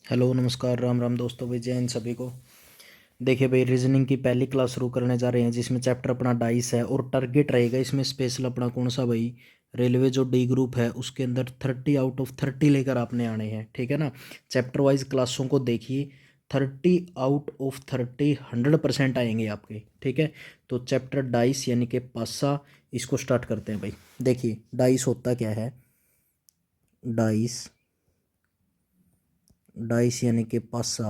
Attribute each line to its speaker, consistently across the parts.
Speaker 1: Hello नमस्कार राम राम दोस्तों भाई, जय हिंद सभी को। देखिए भाई, रीजनिंग की पहली क्लास शुरू करने जा रहे हैं जिसमें चैप्टर अपना डाइस है और टारगेट रहेगा इसमें स्पेशल अपना कौन सा भाई, रेलवे जो डी ग्रुप है उसके अंदर 30 आउट ऑफ 30 लेकर आपने आने हैं, ठीक है ना। चैप्टर वाइज क्लासों को देखिए, 30 आउट ऑफ 30 100% आएंगे आपके, ठीक है। तो चैप्टर डाइस यानी कि पासा, इसको स्टार्ट करते हैं भाई। देखिए डाइस होता क्या है। डाइस डाइस यानी कि पासा,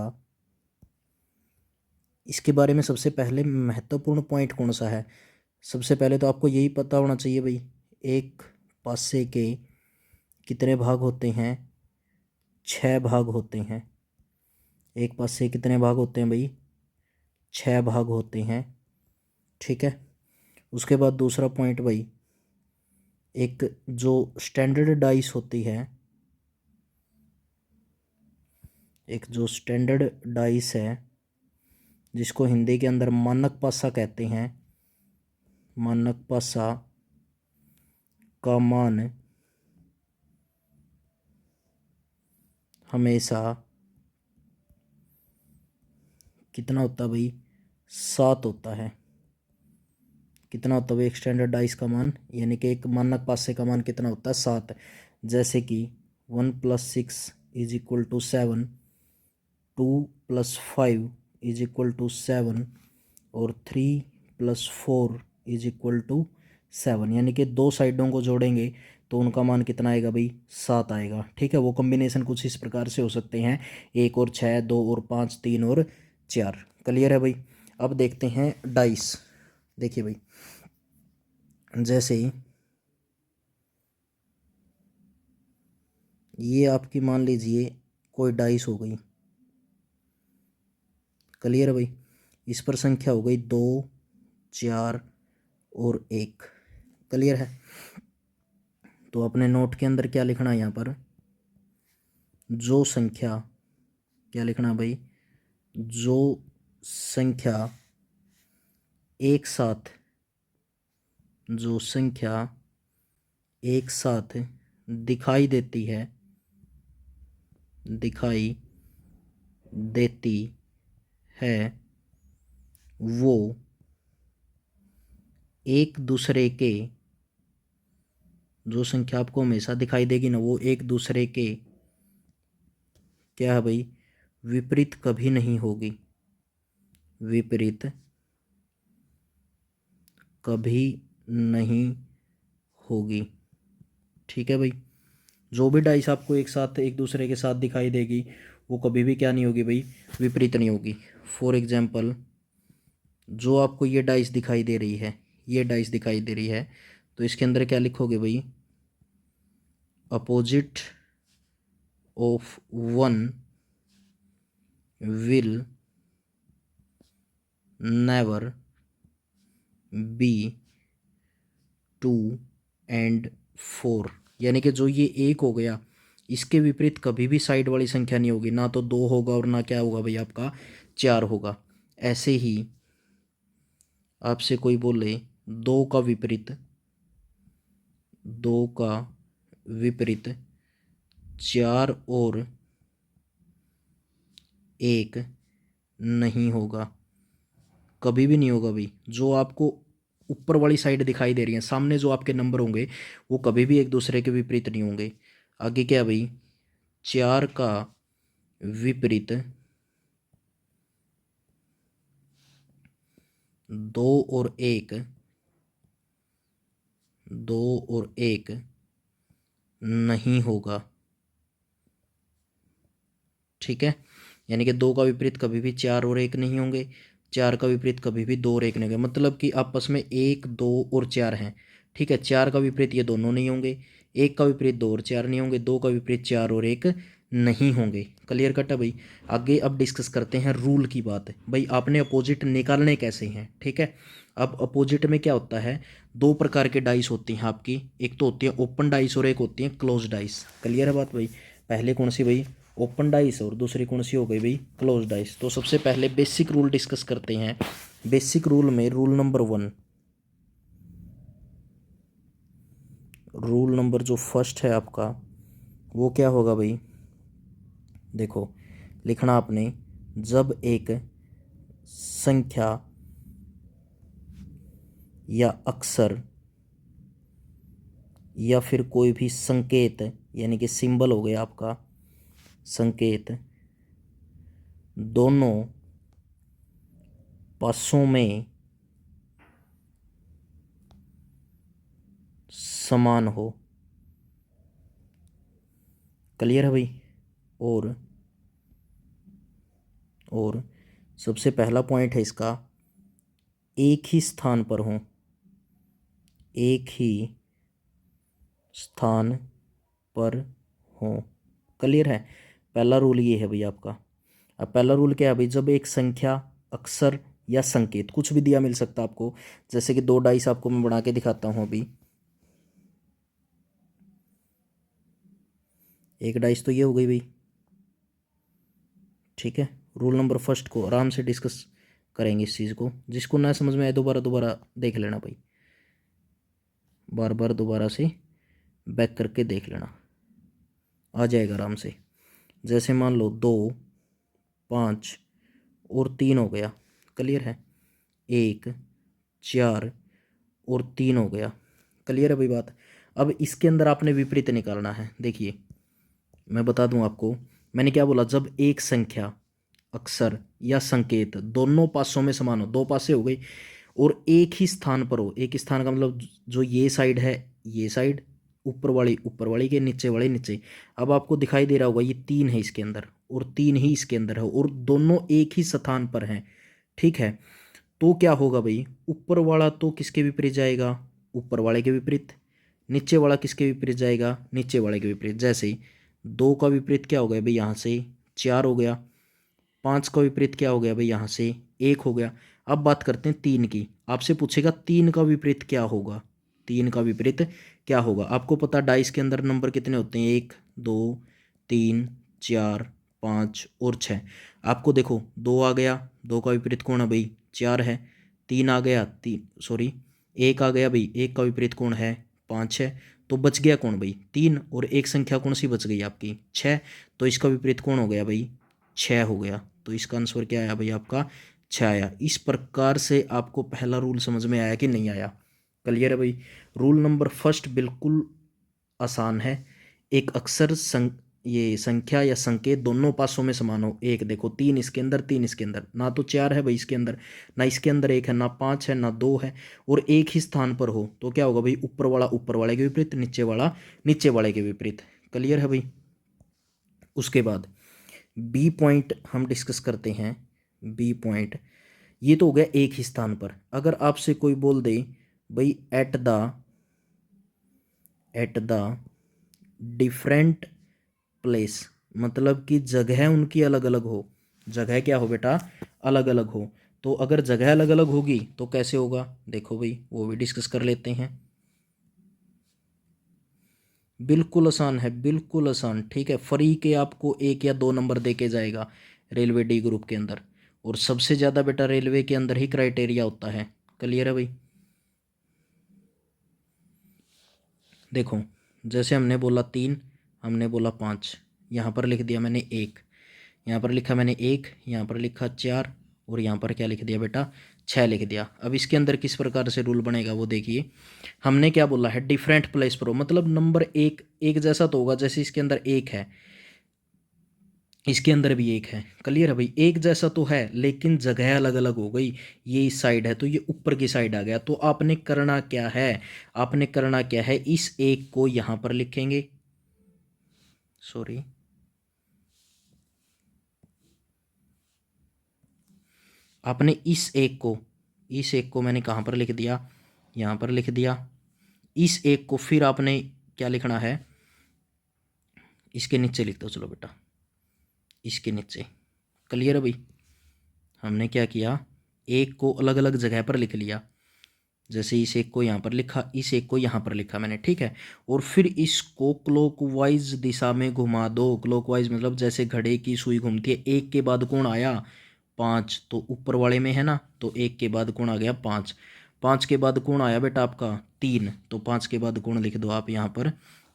Speaker 1: इसके बारे में सबसे पहले महत्वपूर्ण पॉइंट कौन सा है। सबसे पहले तो आपको यही पता होना चाहिए भाई, एक पासे के कितने भाग होते हैं। 6 भाग होते हैं। एक पासे के कितने भाग होते हैं भाई, 6 भाग होते हैं, ठीक है। उसके बाद दूसरा पॉइंट भाई, एक जो स्टैंडर्ड डाइस होती है, एक जो स्टैंडर्ड डाइस है जिसको हिंदी के अंदर मानक पासा कहते हैं, मानक पासा का मान हमेशा कितना होता है भाई, 7 होता है। कितना होता है भाई एक स्टैंडर्ड डाइस का मान, यानी कि एक मानक पासे का मान कितना होता है, 7। जैसे कि 1 + 6 = 7, 2 + 5 = 7 और 3 + 4 = 7, यानी कि दो साइडों को जोड़ेंगे तो उनका मान कितना आएगा भाई, 7 आएगा, ठीक है। वो कॉम्बिनेशन कुछ इस प्रकार से हो सकते हैं, 1 और 6, 2 और 5, 3 और 4। क्लियर है भाई। अब देखते हैं डाइस। देखिए भाई, जैसे ही ये आपकी मान लीजिए कोई डाइस हो गई, क्लियर है भाई। इस पर संख्या हो गई 2, 4 और 1, क्लियर है। तो अपने नोट के अंदर क्या लिखना है यहाँ पर, जो संख्या, क्या लिखना है भाई, जो संख्या एक साथ, जो संख्या एक साथ दिखाई देती है, दिखाई देती है, वो एक दूसरे के, जो संख्या आपको हमेशा दिखाई देगी ना, वो एक दूसरे के क्या है भाई, विपरीत कभी नहीं होगी, विपरीत कभी नहीं होगी, ठीक है भाई। जो भी डाइस आपको एक साथ एक दूसरे के साथ दिखाई देगी वो कभी भी क्या नहीं होगी भाई, विपरीत नहीं होगी। फॉर एग्जाम्पल, जो आपको ये डाइस दिखाई दे रही है, ये डाइस दिखाई दे रही है, तो इसके अंदर क्या लिखोगे भाई, opposite of one will never be 2 और 4, यानी कि जो ये एक हो गया, इसके विपरीत कभी भी साइड वाली संख्या नहीं होगी, ना तो 2 होगा और ना क्या होगा भाई आपका 4 होगा। ऐसे ही आपसे कोई बोले 2 का विपरीत, 2 का विपरीत 4 और 1 नहीं होगा, कभी भी नहीं होगा भाई। जो आपको ऊपर वाली साइड दिखाई दे रही है, सामने जो आपके नंबर होंगे वो कभी भी एक दूसरे के विपरीत नहीं होंगे। आगे क्या भाई, 4 का विपरीत 2 और 1, 2 और 1 नहीं होगा, ठीक है। यानी कि 2 का विपरीत कभी भी 4 और 1 नहीं होंगे, 4 का विपरीत कभी भी 2 और 1 नहीं होंगे, मतलब कि आपस में 1, 2 और 4 हैं, ठीक है। 4 का विपरीत ये दोनों नहीं होंगे, 1 का विपरीत 2 और 4 नहीं होंगे, 2 का विपरीत 4 और 1 नहीं होंगे। क्लियर कट है भाई। आगे अब डिस्कस करते हैं रूल की बात। भाई आपने अपोजिट निकालने कैसे हैं, ठीक है। अब अपोजिट में क्या होता है, दो प्रकार के डाइस होती हैं आपकी, एक तो होती है ओपन डाइस और एक होती है क्लोज डाइस। क्लियर है बात भाई। पहले कौन सी भाई, ओपन डाइस, और दूसरी कौन सी हो गई भाई, क्लोज डाइस। तो सबसे पहले बेसिक रूल डिस्कस करते हैं। बेसिक रूल में रूल नंबर 1, रूल नंबर जो फर्स्ट है आपका वो क्या होगा भाई, देखो लिखना आपने, जब एक संख्या या अक्षर या फिर कोई भी संकेत, यानी कि सिंबल हो गया आपका संकेत, दोनों पासों में समान हो। क्लियर है भाई। और सबसे पहला पॉइंट है इसका, एक ही स्थान पर हो, एक ही स्थान पर हो। क्लियर है। पहला रूल ये है भाई आपका। अब पहला रूल क्या है भाई, जब एक संख्या, अक्षर या संकेत, कुछ भी दिया मिल सकता है आपको, जैसे कि 2 डाइस आपको मैं बना के दिखाता हूँ अभी। एक डाइस तो ये हो गई भाई, ठीक है। रूल नंबर फर्स्ट को आराम से डिस्कस करेंगे इस चीज़ को, जिसको ना समझ में आए दोबारा देख लेना भाई, बार बार दोबारा से बैक करके देख लेना, आ जाएगा आराम से। जैसे मान लो 2, 5 और 3 हो गया। क्लियर है। 1, 4 और 3 हो गया। क्लियर है भाई बात। अब इसके अंदर आपने विपरीत निकालना है। देखिए मैं बता दूं आपको, मैंने क्या बोला, जब एक संख्या, अक्षर या संकेत दोनों पासों में समान हो, 2 पासे हो गई, और एक ही स्थान पर हो। एक स्थान का मतलब जो ये साइड है, ये साइड, ऊपर वाली के, नीचे वाली नीचे। अब आपको दिखाई दे रहा होगा ये 3 है इसके अंदर और 3 ही इसके अंदर है, और दोनों एक ही स्थान पर हैं। ठीक है। तो क्या होगा भाई, ऊपर वाला तो किसके विपरीत जाएगा, ऊपर वाले के विपरीत। नीचे वाला किसके विपरीत जाएगा, नीचे वाले के विपरीत। जैसे 2 का विपरीत क्या हो गया भाई, यहाँ से 4 हो गया। 5 का विपरीत क्या हो गया भाई, यहाँ से 1 हो गया। अब बात करते हैं 3 की। आपसे पूछेगा 3 का विपरीत क्या होगा, 3 का विपरीत क्या होगा। आपको पता डाइस के अंदर नंबर कितने होते हैं, 1, 2, 3, 4, 5 और 6। आपको देखो 2 आ गया, 2 का विपरीत कौन है भाई, 4 है। 3 आ गया, 1 आ गया भाई, 1 का विपरीत कौन है, 5 है। तो बच गया कौन भाई, 3। और एक संख्या कौन सी बच गई आपकी, 6। तो इसका विपरीत कौन हो गया भाई, 6 हो गया। तो इसका आंसर क्या आया भाई आपका, 6 आया। इस प्रकार से आपको पहला रूल समझ में आया कि नहीं आया। क्लियर है भाई। रूल नंबर फर्स्ट बिल्कुल आसान है। एक अक्षर ये संख्या या संकेत दोनों पासों में समान हो। एक देखो 3 इसके अंदर, 3 इसके अंदर, ना तो 4 है भाई इसके अंदर, ना इसके अंदर 1 है, ना 5 है, ना 2 है, और एक ही स्थान पर हो, तो क्या होगा भाई, ऊपर वाला ऊपर वाले के विपरीत, नीचे वाला नीचे वाले के विपरीत। क्लियर है भाई। उसके बाद बी पॉइंट हम डिस्कस करते हैं। बी पॉइंट ये तो हो गया एक ही स्थान पर। अगर आपसे कोई बोल दे भाई एट द डिफरेंट प्लेस, मतलब कि जगह उनकी अलग अलग हो। जगह क्या हो बेटा, अलग अलग हो। तो अगर जगह अलग अलग होगी तो कैसे होगा, देखो भाई वो भी डिस्कस कर लेते हैं। बिल्कुल आसान है, बिल्कुल आसान। ठीक है। फ्री के आपको 1 या 2 नंबर दे के जाएगा रेलवे डी ग्रुप के अंदर, और सबसे ज़्यादा बेटा रेलवे के अंदर ही क्राइटेरिया होता है। क्लियर है भाई। देखो जैसे हमने बोला 3, हमने बोला 5, यहाँ पर लिख दिया मैंने 1, यहाँ पर लिखा मैंने 1, यहाँ पर लिखा 4, और यहाँ पर क्या लिख दिया बेटा, 6 लिख दिया। अब इसके अंदर किस प्रकार से रूल बनेगा वो देखिए। हमने क्या बोला है, डिफरेंट प्लेस पर हो, मतलब नंबर एक जैसा तो होगा। जैसे इसके अंदर 1 है, इसके अंदर भी 1 है। क्लियर है भाई। एक जैसा तो है लेकिन जगह अलग अलग हो गई। ये इस साइड है तो ये ऊपर की साइड आ गया। तो आपने करना क्या है, आपने करना क्या है, इस 1 को यहाँ पर लिखेंगे, सॉरी, आपने इस एक को मैंने कहाँ पर लिख दिया, यहाँ पर लिख दिया। इस 1 को फिर आपने क्या लिखना है, इसके नीचे लिख दो, चलो बेटा इसके नीचे। क्लियर है भाई। हमने क्या किया, 1 को अलग अलग जगह पर लिख लिया। जैसे इस 1 को यहाँ पर लिखा, इस 1 को यहाँ पर लिखा मैंने, ठीक है। और फिर इसको क्लॉकवाइज दिशा में घुमा दो। क्लॉकवाइज मतलब जैसे घड़े की सुई घूमती है। 1 के बाद कौन आया, 5, तो ऊपर वाले में है ना, तो 1 के बाद कौन आ गया, 5। 5 के बाद कौन आया बेटा आपका, 3, तो 5 के बाद कौन लिख दो आप यहाँ पर,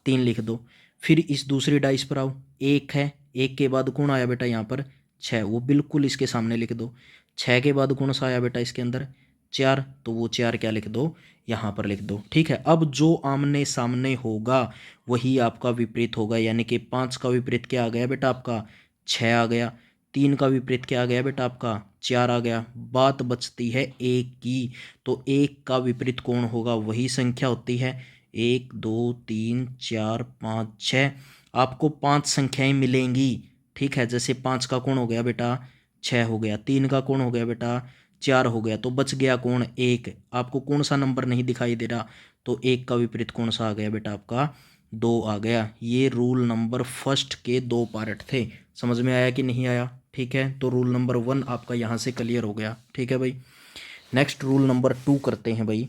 Speaker 1: 3 लिख दो। फिर इस दूसरी डाइस पर आओ, 1 है, 1 के बाद कौन आया बेटा यहाँ पर 6, वो बिल्कुल इसके सामने लिख दो। 6 के बाद कौन सा आया बेटा इसके अंदर 4, तो वो 4 क्या लिख दो यहाँ पर लिख दो। ठीक है, अब जो आमने सामने होगा वही आपका विपरीत होगा, यानी कि 5 का विपरीत क्या आ गया बेटा आपका 6 आ गया, 3 का विपरीत क्या आ गया बेटा आपका 4 आ गया, बात बचती है 1 की। तो 1 का विपरीत कौन होगा, वही संख्या होती है 1 2 3 4 5 6, आपको 5 संख्याएं मिलेंगी। ठीक है, जैसे 5 का कौन हो गया बेटा 6 हो गया, 3 का कौन हो गया बेटा 4 हो गया, तो बच गया कौन 1। आपको कौन सा नंबर नहीं दिखाई दे रहा, तो 1 का विपरीत कौन सा आ गया बेटा आपका 2 आ गया। ये रूल नंबर फर्स्ट के 2 पार्ट थे, समझ में आया कि नहीं आया। ठीक है, तो रूल नंबर 1 आपका यहाँ से क्लियर हो गया। ठीक है भाई, नेक्स्ट रूल नंबर 2 करते हैं भाई।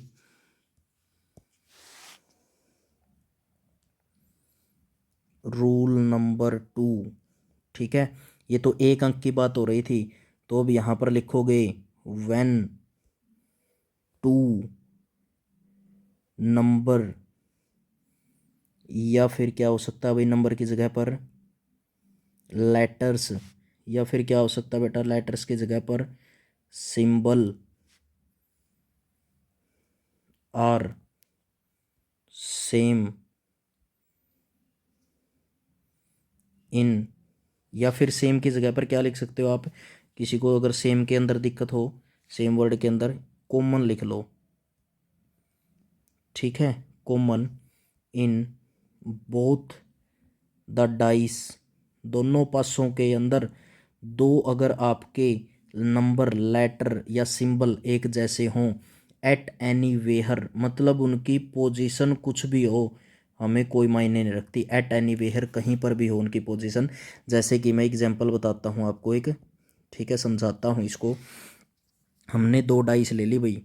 Speaker 1: रूल नंबर 2, ठीक है, ये तो 1 अंक की बात हो रही थी, तो अब यहाँ पर लिखोगे व्हेन टू नंबर, या फिर क्या हो सकता है भाई नंबर की जगह पर लेटर्स, या फिर क्या हो सकता है बेटा लेटर्स की जगह पर सिंबल आर सेम इन, या फिर सेम की जगह पर क्या लिख सकते हो आप, किसी को अगर सेम के अंदर दिक्कत हो, सेम वर्ड के अंदर कॉमन लिख लो। ठीक है, common in both the dice, दोनों पासों के अंदर दो अगर आपके नंबर लेटर या सिंबल एक जैसे हों, एट एनी वेयर, मतलब उनकी पोजीशन कुछ भी हो, हमें कोई मायने नहीं रखती, एट एनी वेयर कहीं पर भी हो उनकी पोजीशन। जैसे कि मैं एग्जांपल बताता हूँ आपको एक, ठीक है, समझाता हूँ इसको। हमने 2 डाइस ले ली भाई,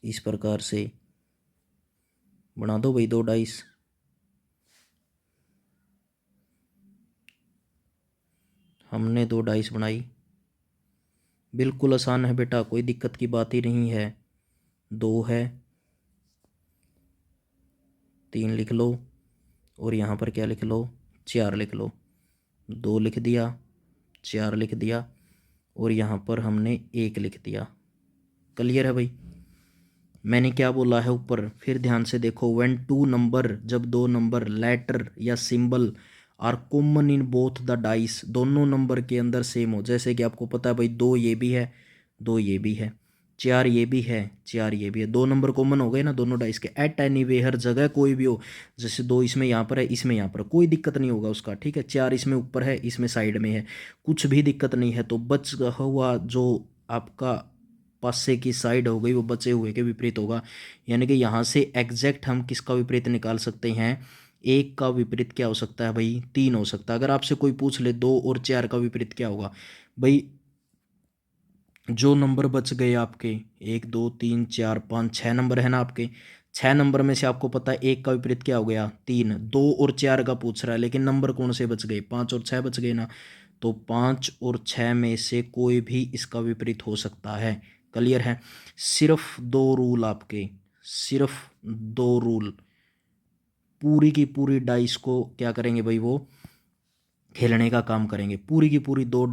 Speaker 1: इस प्रकार से बना दो भाई 2 डाइस। हमने 2 डाइस बनाई, बिल्कुल आसान है बेटा, कोई दिक्कत की बात ही नहीं है। 2 है, 3 लिख लो, और यहाँ पर क्या लिख लो 4 लिख लो। 2 लिख दिया, 4 लिख दिया, और यहाँ पर हमने 1 लिख दिया। क्लियर है भाई, मैंने क्या बोला है ऊपर, फिर ध्यान से देखो। व्हेन टू नंबर, जब 2 नंबर लेटर या symbol are common in both the dice, दोनों नंबर के अंदर सेम हो, जैसे कि आपको पता है भाई 2 ये भी है 2 ये भी है, 4 ये भी है 4 ये भी है, 2 नंबर कॉमन हो गए ना दोनों डाइस के। एट एनी वे, हर जगह कोई भी हो, जैसे 2 इसमें यहाँ पर है, इसमें यहाँ पर, कोई दिक्कत नहीं होगा उसका। ठीक है, 4 इसमें ऊपर है, इसमें साइड में है, कुछ भी दिक्कत नहीं है। तो बच हुआ जो आपका पासे की साइड हो गई वो बचे हुए के विपरीत होगा, यानी कि यहाँ से एग्जैक्ट हम किसका विपरीत निकाल सकते हैं, 1 का विपरीत क्या हो सकता है भाई 3 हो सकता है। अगर आपसे कोई पूछ ले 2 और 4 का विपरीत क्या होगा भाई, जो नंबर बच गए आपके 1 2 3 4 5 6 नंबर है ना आपके, 6 नंबर में से आपको पता है 1 का विपरीत क्या हो गया 3, 2 और 4 का पूछ रहा है, लेकिन नंबर कौन से बच गए 5 और 6 बच गए ना, तो 5 और 6 में से कोई भी इसका विपरीत हो सकता है। क्लियर है, सिर्फ 2 रूल आपके, सिर्फ 2 रूल, पूरी की पूरी डाइस को क्या करेंगे भाई, वो खेलने का काम करेंगे, पूरी की पूरी 2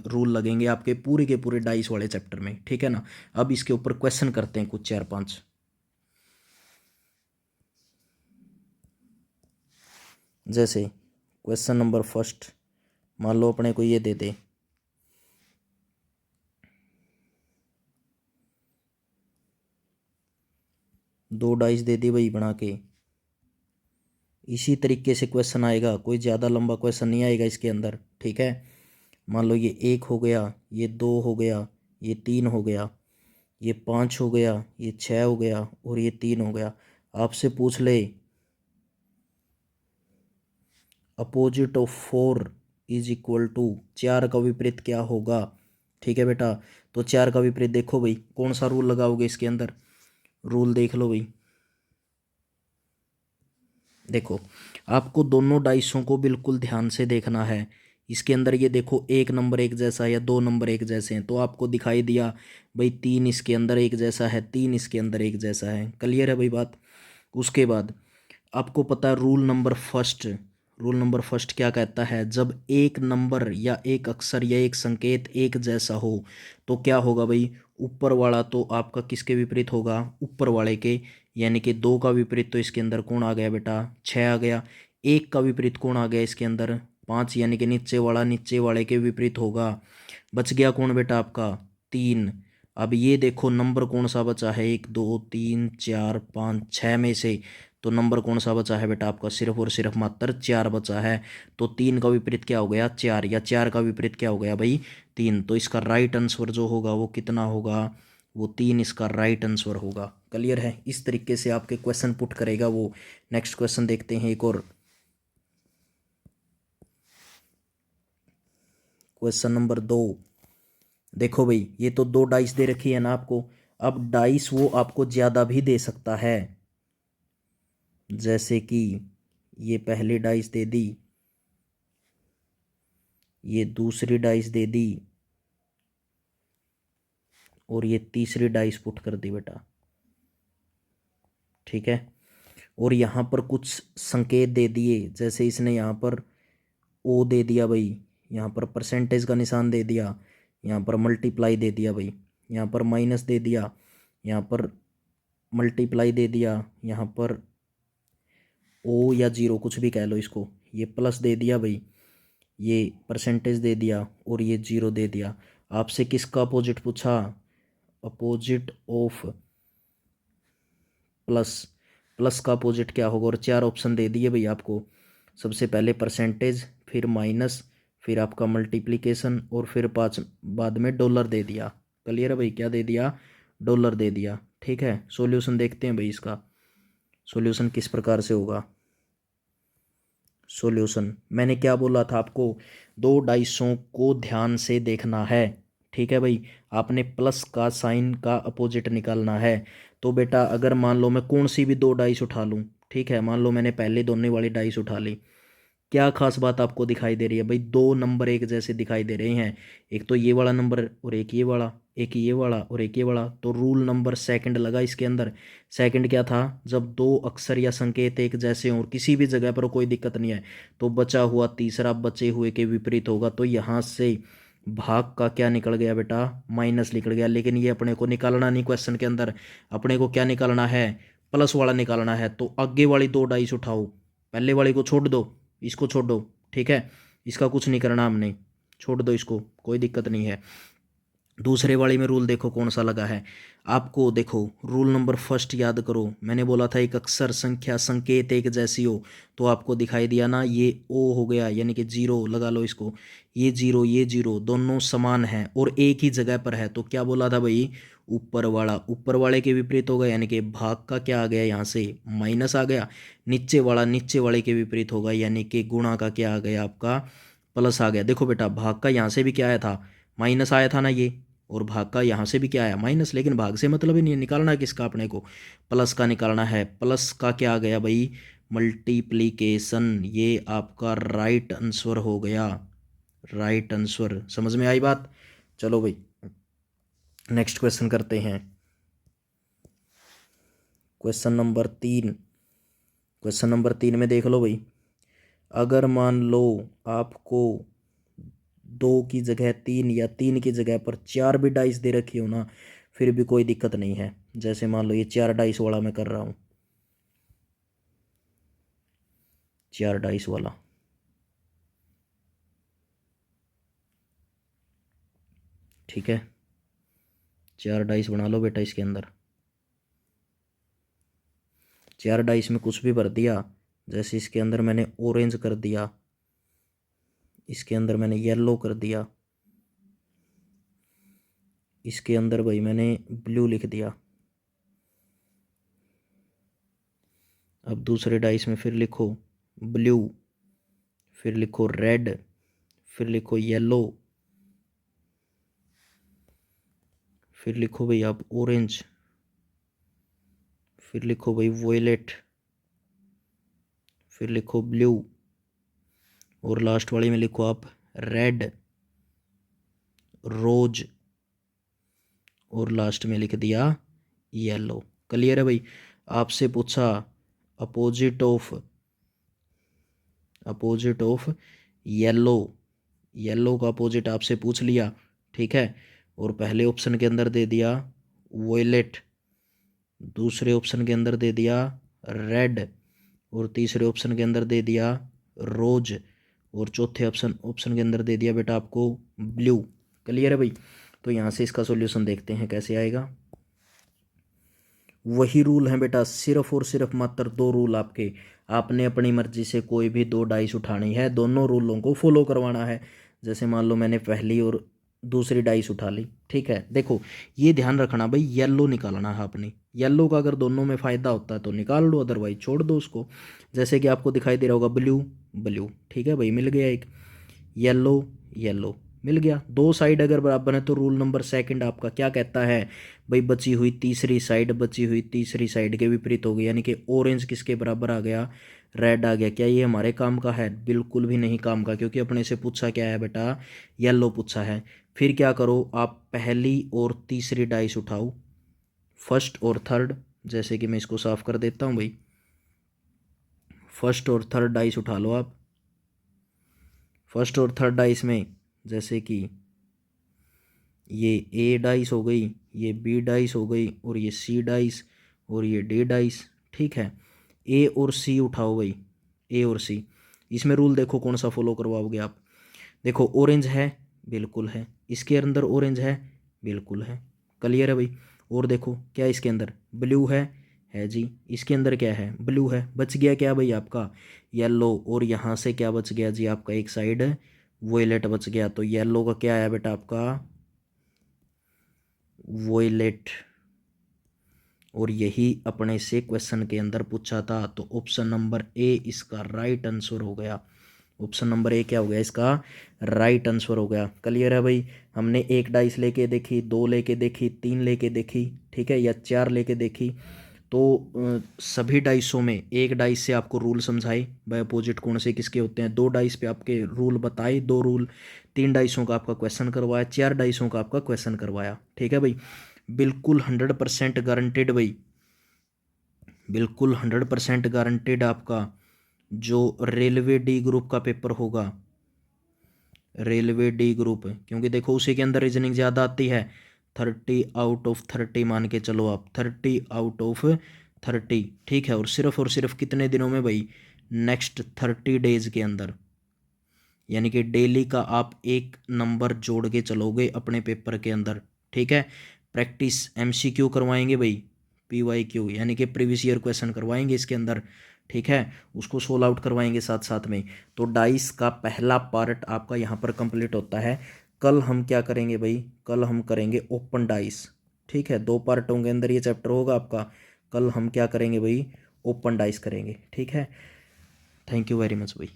Speaker 1: रूल लगेंगे आपके पूरे के पूरे डाइस वाले चैप्टर में। ठीक है ना, अब इसके ऊपर क्वेश्चन करते हैं कुछ 4-5। जैसे क्वेश्चन नंबर फर्स्ट, मान लो अपने को ये दे दे, दो डाइस दे दी भाई बना के, इसी तरीके से क्वेश्चन आएगा, कोई ज़्यादा लंबा क्वेश्चन नहीं आएगा इसके अंदर। ठीक है, मान लो ये 1 हो गया, ये 2 हो गया, ये 3 हो गया, ये 5 हो गया, ये 6 हो गया, और ये 3 हो गया। आपसे पूछ ले opposite of 4 is equal to, 4 का विपरीत क्या होगा। ठीक है बेटा, तो 4 का विपरीत देखो भाई, कौन सा रूल लगाओगे इसके अंदर, रूल देख लो भाई। देखो, आपको दोनों डाइसों को बिल्कुल ध्यान से देखना है। इसके अंदर ये देखो, 1 नंबर एक जैसा है या 2 नंबर एक जैसे हैं, तो आपको दिखाई दिया भाई 3 इसके अंदर एक जैसा है, 3 इसके अंदर एक जैसा है। क्लियर है भाई बात। उसके बाद आपको पता है रूल नंबर फर्स्ट क्या कहता है, जब एक नंबर या एक अक्षर या एक संकेत एक जैसा हो तो क्या होगा भाई, ऊपर वाला तो आपका किसके विपरीत होगा, ऊपर वाले के। यानी कि 2 का विपरीत तो इसके अंदर कौन आ गया बेटा, 6 आ गया। 1 का विपरीत कौन आ गया इसके अंदर, 5, यानी कि नीचे वाला नीचे वाले के विपरीत होगा। बच गया कौन बेटा आपका, 3। अब ये देखो नंबर कौन सा बचा है, 1 2 3 4 5 6 में से तो नंबर कौन सा बचा है बेटा आपका, सिर्फ और सिर्फ मात्र 4 बचा है। तो 3 का विपरीत क्या हो गया, 4, या 4 का विपरीत क्या हो गया भाई, 3। तो इसका राइट आंसर जो होगा वो कितना होगा, वो 3 इसका राइट आंसर होगा। क्लियर है, इस तरीके से आपके क्वेश्चन पुट करेगा वो। नेक्स्ट क्वेश्चन देखते हैं एक और, क्वेश्चन नंबर 2। देखो भाई ये तो 2 डाइस दे रखी है ना आपको, अब डाइस वो आपको ज़्यादा भी दे सकता है, जैसे कि ये पहली डाइस दे दी, ये दूसरी डाइस दे दी, और ये तीसरी डाइस पुट कर दी बेटा। ठीक है, और यहाँ पर कुछ संकेत दे दिए, जैसे इसने यहाँ पर ओ दे दिया भाई, यहाँ पर परसेंटेज का निशान दे दिया, यहाँ पर मल्टीप्लाई दे दिया भाई, यहाँ पर माइनस दे दिया, यहाँ पर मल्टीप्लाई दे दिया, यहाँ पर ओ या जीरो कुछ भी कह लो इसको, ये प्लस दे दिया भाई, ये परसेंटेज दे दिया, और ये जीरो दे दिया। आपसे किसका अपोजिट पूछा, अपोजिट ऑफ प्लस, प्लस का अपोजिट क्या होगा, और 4 ऑप्शन दे दिए भाई आपको। सबसे पहले परसेंटेज, फिर माइनस, फिर आपका मल्टीप्लिकेशन, और फिर 5 बाद में डॉलर दे दिया। क्लियर है भाई, क्या दे दिया, डॉलर दे दिया। ठीक है, सॉल्यूशन देखते हैं भाई इसका, सॉल्यूशन किस प्रकार से होगा। सॉल्यूशन मैंने क्या बोला था आपको, 2 डाइसों को ध्यान से देखना है। ठीक है भाई, आपने प्लस का साइन का अपोजिट निकालना है। तो बेटा अगर मान लो मैं कौन सी भी 2 डाइस उठा लूँ, ठीक है, मान लो मैंने पहले दोनों वाली डाइस उठा ली, क्या खास बात आपको दिखाई दे रही है भाई, 2 नंबर एक जैसे दिखाई दे रहे हैं, एक तो ये वाला नंबर और एक ये वाला, एक ये वाला और एक ये वाला। तो रूल नंबर सेकंड लगा इसके अंदर। सेकंड क्या था, जब 2 अक्षर या संकेत एक जैसे हों और किसी भी जगह पर कोई दिक्कत नहीं है तो बचा हुआ तीसरा बचे हुए के विपरीत होगा। तो यहाँ से भाग का क्या निकल गया बेटा, माइनस निकल गया। लेकिन ये अपने को निकालना नहीं क्वेश्चन के अंदर, अपने को क्या निकालना है, प्लस वाला निकालना है। तो आगे वाली 2 डाइस उठाओ, पहले वाली को छोड़ दो, इसको छोड़ दो। ठीक है, इसका कुछ नहीं करना हमने, छोड़ दो इसको, कोई दिक्कत नहीं है। दूसरे वाली में रूल देखो कौन सा लगा है आपको, देखो रूल नंबर फर्स्ट याद करो, मैंने बोला था एक अक्षर संख्या संकेत एक जैसी हो तो आपको दिखाई दिया ना, ये ओ हो गया यानी कि जीरो लगा लो इसको, ये जीरो दोनों समान हैं और एक ही जगह पर है। तो क्या बोला था भाई, ऊपर वाले के विपरीत होगा, यानी कि भाग का क्या आ गया यहाँ से माइनस आ गया, नीचे वाला नीचे वाले के विपरीत होगा, यानी कि गुणा का क्या आ गया आपका प्लस आ गया। देखो बेटा भाग का यहाँ से भी क्या आया था, माइनस आया था ना ये, और भाग का यहाँ से भी क्या आया माइनस, लेकिन भाग से मतलब ही नहीं है, निकालना है किसका, अपने को प्लस का निकालना है। प्लस का क्या आ गया भाई, मल्टीप्लीकेशन, ये आपका राइट आंसर हो गया, राइट आंसर। समझ में आई बात। चलो भाई नेक्स्ट क्वेश्चन करते हैं, क्वेश्चन नंबर 3। क्वेश्चन नंबर 3 में देख लो भाई, अगर मान लो आपको 2 की जगह 3 या 3 की जगह पर 4 भी डाइस दे रखी हो ना, फिर भी कोई दिक्कत नहीं है। जैसे मान लो ये 4 डाइस वाला मैं कर रहा हूँ, 4 डाइस वाला, ठीक है, 4 डाइस बना लो बेटा इसके अंदर। 4 डाइस में कुछ भी भर दिया, जैसे इसके अंदर मैंने ऑरेंज कर दिया, इसके अंदर मैंने येलो कर दिया, इसके अंदर भाई मैंने ब्लू लिख दिया। अब दूसरे डाइस में फिर लिखो ब्लू, फिर लिखो रेड, फिर लिखो येलो, फिर लिखो भाई आप ऑरेंज, फिर लिखो भाई वोयलेट, फिर लिखो ब्लू, और लास्ट वाली में लिखो आप रेड, रोज, और लास्ट में लिख दिया येलो। क्लियर है भाई। आपसे पूछा अपोजिट ऑफ येलो, येलो का अपोजिट आपसे पूछ लिया, ठीक है। और पहले ऑप्शन के अंदर दे दिया वॉयलेट, दूसरे ऑप्शन के अंदर दे दिया रेड, और तीसरे ऑप्शन के अंदर दे दिया रोज, और चौथे ऑप्शन के अंदर दे दिया बेटा आपको ब्लू। क्लियर है भाई। तो यहाँ से इसका सॉल्यूशन देखते हैं कैसे आएगा। वही रूल है बेटा, सिर्फ और सिर्फ मात्र 2 रूल आपके, आपने अपनी मर्जी से कोई भी 2 डाइस उठानी है, दोनों रूलों को फॉलो करवाना है। जैसे मान लो मैंने पहली और दूसरी डाइस उठा ली, ठीक है। देखो ये ध्यान रखना भाई, येलो निकालना है आपने, येलो का अगर दोनों में फ़ायदा होता है तो निकाल लो, अदरवाइज छोड़ दो उसको। जैसे कि आपको दिखाई दे रहा होगा ब्लू, ठीक है भाई, मिल गया एक। येलो मिल गया। 2 साइड अगर बराबर है तो रूल नंबर सेकंड आपका क्या कहता है भाई, बची हुई तीसरी साइड के विपरीत हो गई, यानी कि ऑरेंज किसके बराबर आ गया, रेड आ गया। क्या ये हमारे काम का है? बिल्कुल भी नहीं काम का, क्योंकि अपने से पूछा क्या है बेटा, येलो पूछा है। फिर क्या करो आप, पहली और तीसरी डाइस उठाओ, फर्स्ट और थर्ड। जैसे कि मैं इसको साफ कर देता हूँ भाई, फर्स्ट और थर्ड डाइस उठा लो आप। फर्स्ट और थर्ड डाइस में जैसे कि ये ए डाइस हो गई, ये बी डाइस हो गई, और ये सी डाइस, और ये डी डाइस, ठीक है। ए और सी उठाओ भाई, ए और सी। इसमें रूल देखो कौन सा फॉलो करवाओगे आप। देखो ऑरेंज है, बिल्कुल है, इसके अंदर ऑरेंज है, बिल्कुल है, क्लियर है भाई। और देखो क्या इसके अंदर ब्लू है जी, इसके अंदर क्या है, ब्लू है। बच गया क्या भाई आपका, येलो, और यहाँ से क्या बच गया जी आपका, एक साइड वोयलेट बच गया। तो येलो का क्या आया बेटा आपका, वोयलेट। और यही अपने से क्वेश्चन के अंदर पूछा था, तो ऑप्शन नंबर ए इसका राइट आंसर हो गया। ऑप्शन नंबर ए क्या हो गया, इसका राइट आंसर हो गया। क्लियर है भाई। हमने 1 डाइस लेके देखी, 2 लेके देखी, 3 लेके देखी, ठीक है, या 4 लेके देखी। तो सभी डाइसों में 1 डाइस से आपको रूल समझाए भाई, अपोजिट कोण से किसके होते हैं, 2 डाइस पे आपके रूल बताए, 2 रूल, 3 डाइसों का आपका क्वेश्चन करवाया, 4 डाइसों का आपका क्वेश्चन करवाया, ठीक है भाई। बिल्कुल 100% गारंटेड भाई, बिल्कुल 100% गारंटेड आपका जो रेलवे डी ग्रुप का पेपर होगा, रेलवे डी ग्रुप, क्योंकि देखो उसी के अंदर रीजनिंग ज़्यादा आती है। 30 out of 30 मान के चलो आप, 30 out of 30, ठीक है। और सिर्फ कितने दिनों में भाई, नेक्स्ट 30 डेज के अंदर, यानी कि डेली का आप 1 नंबर जोड़ के चलोगे अपने पेपर के अंदर, ठीक है। प्रैक्टिस MCQ करवाएंगे भाई, PYQ यानी कि प्रीवियस ईयर क्वेश्चन करवाएंगे इसके अंदर, ठीक है, उसको सोल्व आउट करवाएंगे साथ साथ में। तो डाइस का पहला पार्ट आपका यहाँ पर कंप्लीट होता है। कल हम क्या करेंगे भाई, कल हम करेंगे ओपन डाइस, ठीक है। 2 पार्टों के अंदर ये चैप्टर होगा आपका। कल हम क्या करेंगे भाई, ओपन डाइस करेंगे, ठीक है। थैंक यू वेरी मच भाई।